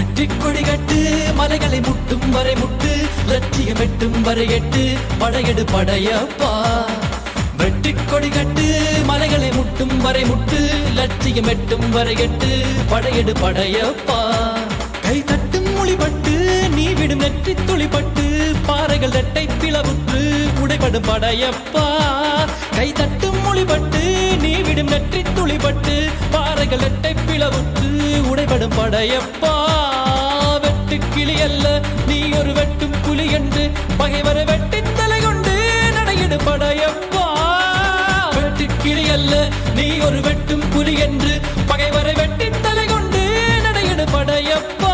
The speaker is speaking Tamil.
வெற்றி கொடி கட்டு மலைகளை முட்டும் வரை முட்டு லட்சியம் எட்டும் வரை எட்டு படையெடு படையப்பா வெற்றி கொடி கட்டு மலைகளை முட்டும் வரை முட்டு லட்சியம் எட்டும் வரை எட்டு படையெடு படையப்பா கை தட்டும் மொழிபட்டு நீ விடும் நெற்றி துளிப்பட்டு பாறைகள் ரெட்டை பிளவுற்று உடைபடும் படையப்பா கை தட்டும் மொழிபட்டு நீ விடும் நெற்றி துளிப்பட்டு பாறைகள் ரெட்டை பிளவுற்று உடைபடும் படையப்பா வெட்டு கிளி அல்ல நீ ஒரு வெட்டும் புலி என்று பகைவரை வெட்டி தலை கொண்டு நடையிடு படையப்பா வெட்டு கிளி அல்ல நீ ஒரு வெட்டும் புலி என்று பகைவரை வெட்டி தலை கொண்டு நடையிடு படையப்பா